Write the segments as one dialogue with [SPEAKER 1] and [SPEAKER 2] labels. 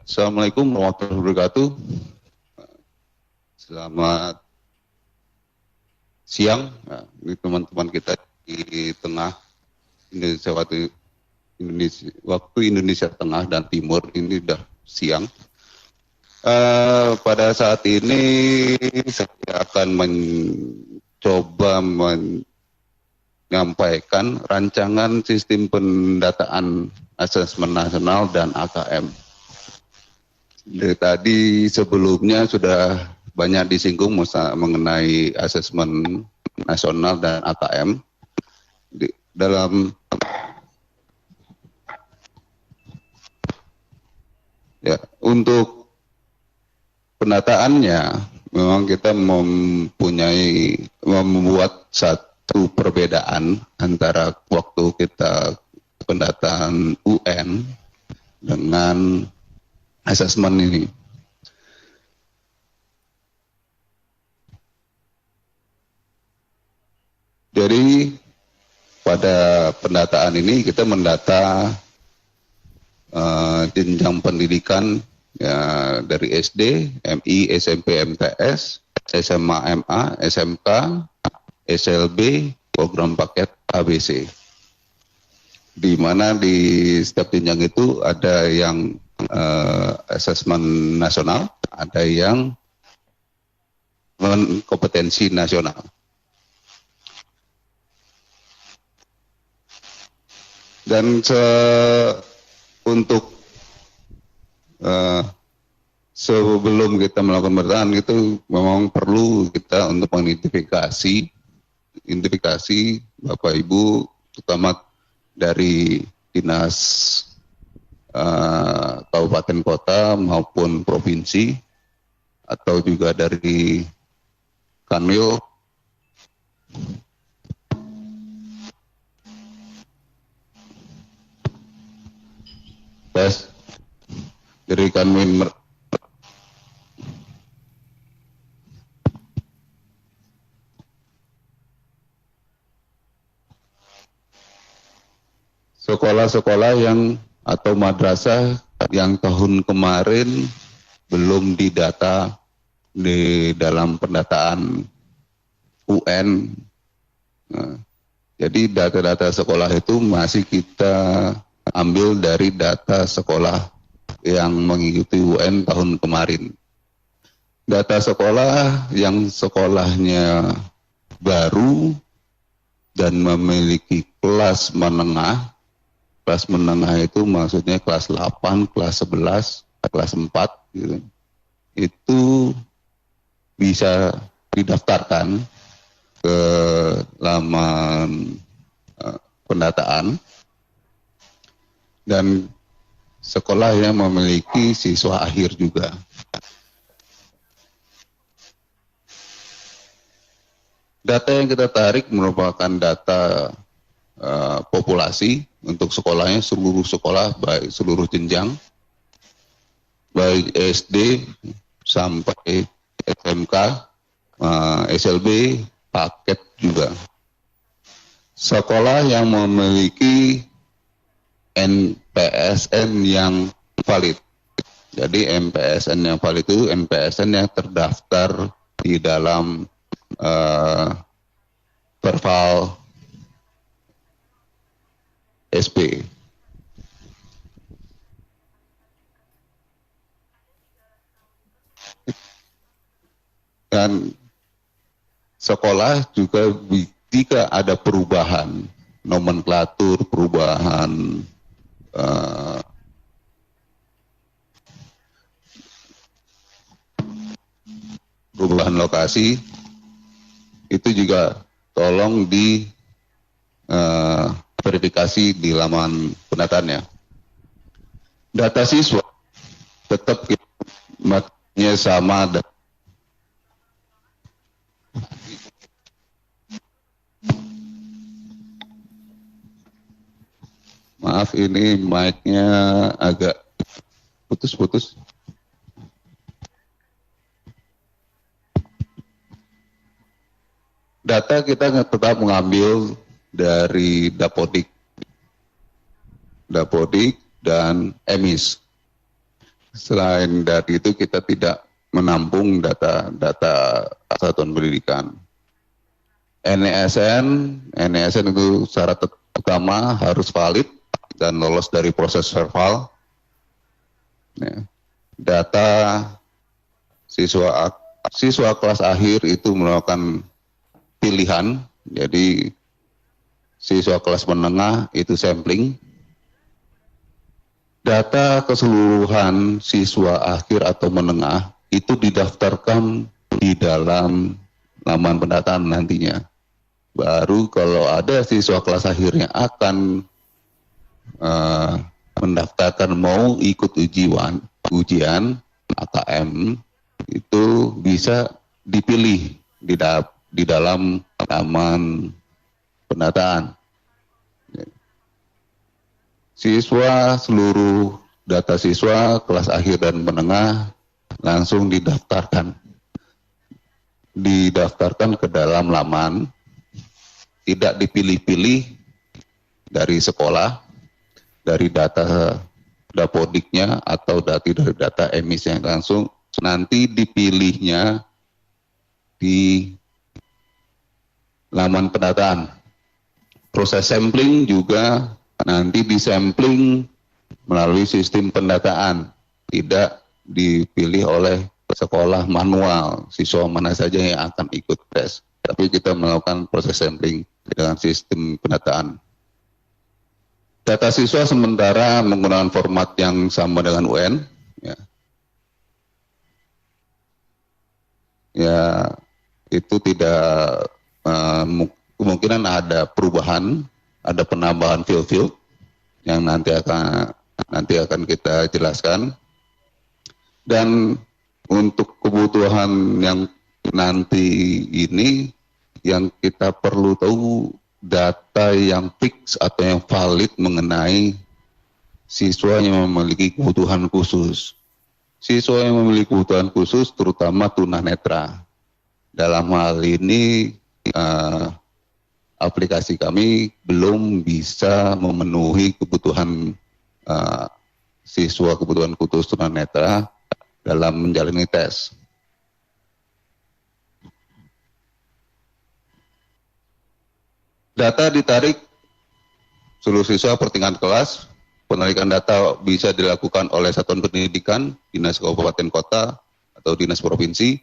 [SPEAKER 1] Assalamualaikum warahmatullahi wabarakatuh. Selamat siang, ini teman-teman kita di tengah Indonesia, waktu Indonesia Tengah dan Timur, ini sudah siang. Pada saat ini saya akan mencoba menyampaikan rancangan sistem pendataan asesmen nasional dan AKM. Dari tadi sebelumnya sudah banyak disinggung mengenai asesmen nasional dan AKM. Dalam ya, untuk pendataannya memang kita membuat satu perbedaan antara waktu kita pendataan UN dengan asesmen ini. Jadi pada pendataan ini kita mendata jenjang pendidikan ya, dari SD, MI, SMP, MTS, SMA, MA, SMK, SLB, program paket ABC. Di mana di setiap jenjang itu ada yang asesmen nasional, ada yang kompetensi nasional. Dan untuk sebelum kita melakukan pendataan itu memang perlu kita untuk mengidentifikasi Bapak Ibu, terutama dari dinas kabupaten kota maupun provinsi, atau juga dari Kanwil, dari Kanwil sekolah-sekolah yang atau madrasah yang tahun kemarin belum didata di dalam pendataan UN. Nah, jadi data-data sekolah itu masih kita ambil dari data sekolah yang mengikuti UN tahun kemarin. Data sekolah yang sekolahnya baru dan memiliki kelas menengah. Kelas menengah itu maksudnya kelas 8, kelas 11, kelas 4 gitu. Itu bisa didaftarkan ke laman pendataan, dan sekolah yang memiliki siswa akhir juga. Data yang kita tarik merupakan data populasi untuk sekolahnya, seluruh sekolah, baik seluruh jenjang, baik SD sampai SMK, SLB, paket juga. Sekolah yang memiliki NPSN yang valid. Jadi NPSN yang valid itu NPSN yang terdaftar di dalam Perval SP. Dan sekolah juga jika ada perubahan nomenklatur, perubahan lokasi, itu juga tolong di verifikasi di laman pendataannya. Data siswa tetap matanya sama. Maaf, ini mic-nya agak putus-putus. Data kita tetap mengambil dari Dapodik dan EMIS. Selain dari itu kita tidak menampung data satuan pendidikan. NESN itu syarat utama harus valid dan lolos dari proses verbal. Ya. Data siswa kelas akhir itu melakukan pilihan, jadi siswa kelas menengah itu sampling. Data keseluruhan siswa akhir atau menengah itu didaftarkan di dalam laman pendataan nantinya. Baru kalau ada siswa kelas akhirnya akan mendaftarkan mau ikut ujian AKM, itu bisa dipilih di dalam laman pendataan. Seluruh data siswa kelas akhir dan menengah langsung didaftarkan ke dalam laman, tidak dipilih-pilih dari sekolah, dari data dapodiknya atau dari data emisnya, langsung nanti dipilihnya di laman pendataan. Proses sampling juga nanti disampling melalui sistem pendataan, tidak dipilih oleh sekolah manual siswa mana saja yang akan ikut tes, tapi kita melakukan proses sampling dengan sistem pendataan. Data siswa sementara menggunakan format yang sama dengan UN, ya itu tidak kemungkinan ada perubahan, ada penambahan field yang nanti akan kita jelaskan. Dan untuk kebutuhan yang nanti ini, yang kita perlu tahu data yang fix atau yang valid mengenai siswa yang memiliki kebutuhan khusus. Siswa yang memiliki kebutuhan khusus terutama tunanetra. Dalam hal ini aplikasi kami belum bisa memenuhi kebutuhan siswa kebutuhan khusus tunanetra dalam menjalani tes. Data ditarik seluruh siswa per tingkat kelas. Penarikan data bisa dilakukan oleh satuan pendidikan, dinas kabupaten kota, atau dinas provinsi.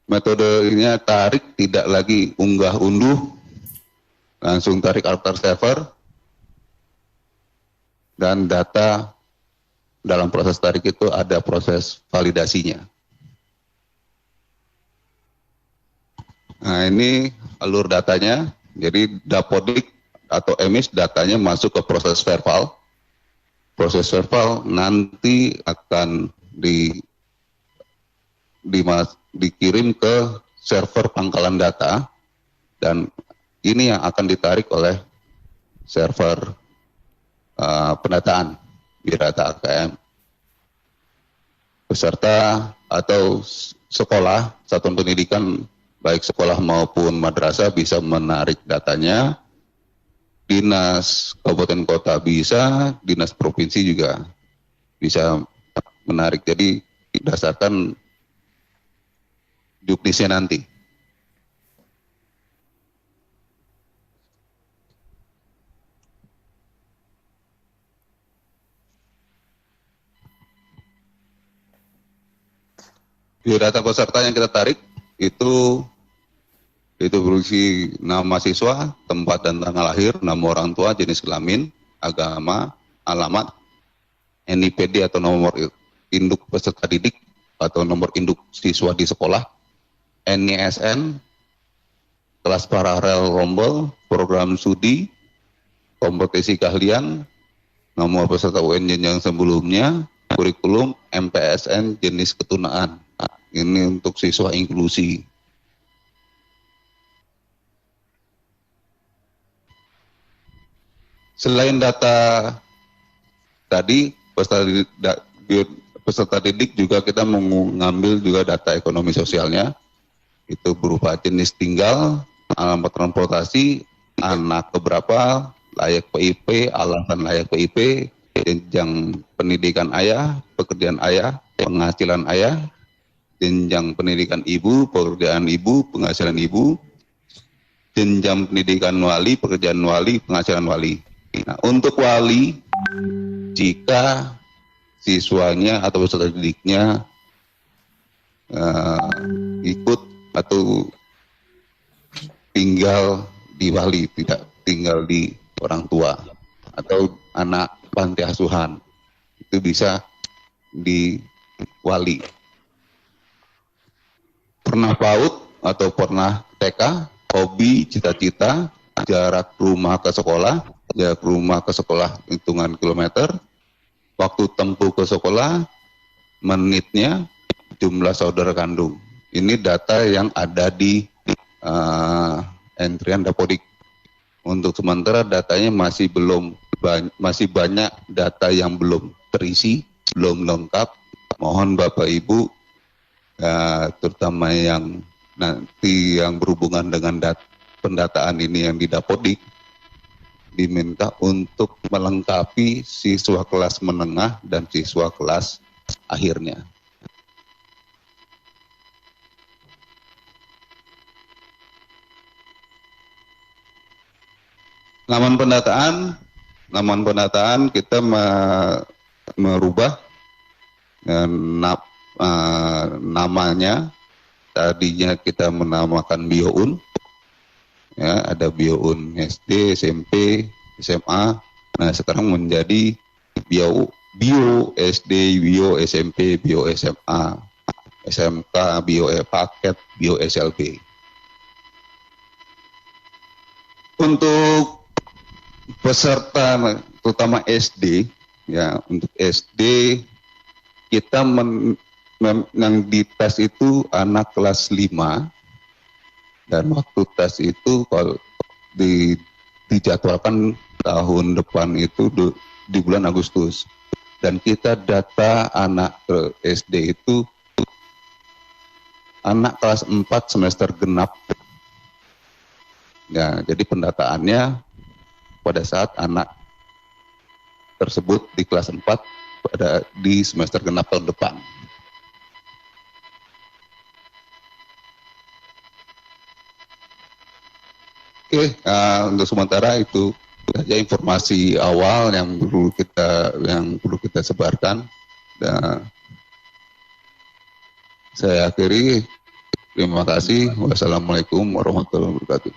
[SPEAKER 1] Metodenya tarik tidak lagi unggah-unduh, langsung tarik antar server, dan data dalam proses tarik itu ada proses validasinya. Nah, ini alur datanya. Jadi dapodik atau emis datanya masuk ke proses verbal. Proses verbal nanti akan dikirim ke server pangkalan data, dan ini yang akan ditarik oleh server pendataan Biradata AKM. Peserta atau sekolah, satuan pendidikan baik sekolah maupun madrasah bisa menarik datanya. Dinas kabupaten kota bisa, dinas provinsi juga bisa menarik. Jadi berdasarkan juknisnya nanti. Biodata peserta yang kita tarik itu berisi nama siswa, tempat dan tanggal lahir, nama orang tua, jenis kelamin, agama, alamat, NIPD atau nomor induk peserta didik atau nomor induk siswa di sekolah, NISN, kelas paralel rombel, program studi, kompetisi keahlian, nomor peserta UN jenjang sebelumnya, kurikulum, MPSN, jenis ketunaan. Ini untuk siswa inklusi. Selain data tadi, peserta didik juga kita mengambil juga data ekonomi sosialnya. Itu berupa jenis tinggal, alamat transportasi, anak keberapa, layak PIP, alasan layak PIP, jenjang pendidikan ayah, pekerjaan ayah, penghasilan ayah, jenjang pendidikan ibu, pekerjaan ibu, penghasilan ibu, jenjang pendidikan wali, pekerjaan wali, penghasilan wali. Nah, untuk wali, jika siswanya atau peserta didiknya ikut atau tinggal di wali, tidak tinggal di orang tua atau anak panti asuhan, itu bisa di wali. Pernah PAUD atau pernah TK, hobi, cita-cita, jarak rumah ke sekolah hitungan kilometer, waktu tempuh ke sekolah, menitnya, jumlah saudara kandung. Ini data yang ada di Entrian Dapodik. Untuk sementara datanya masih banyak data yang belum terisi, belum lengkap. Mohon Bapak Ibu, terutama yang nanti yang berhubungan dengan pendataan ini yang di Dapodik, diminta untuk melengkapi siswa kelas menengah dan siswa kelas akhirnya. Laman pendataan kita merubah namanya. Tadinya kita menamakan BioUn, ya, ada BioUn SD, SMP, SMA. Nah, sekarang menjadi Bio SD, Bio SMP, Bio SMA, SMK, Bio Paket, Bio SLB. Untuk peserta terutama SD, ya, untuk SD kita yang di tes itu anak kelas 5, dan waktu tes itu kalau dijadwalkan tahun depan itu di bulan Agustus, dan kita data anak SD itu anak kelas 4 semester genap. Ya, jadi pendataannya pada saat anak tersebut di kelas 4 di semester genap tahun depan. Oke, untuk sementara itu saja informasi awal yang perlu kita sebarkan. Dan saya akhiri. Terima kasih. Wassalamualaikum warahmatullahi wabarakatuh.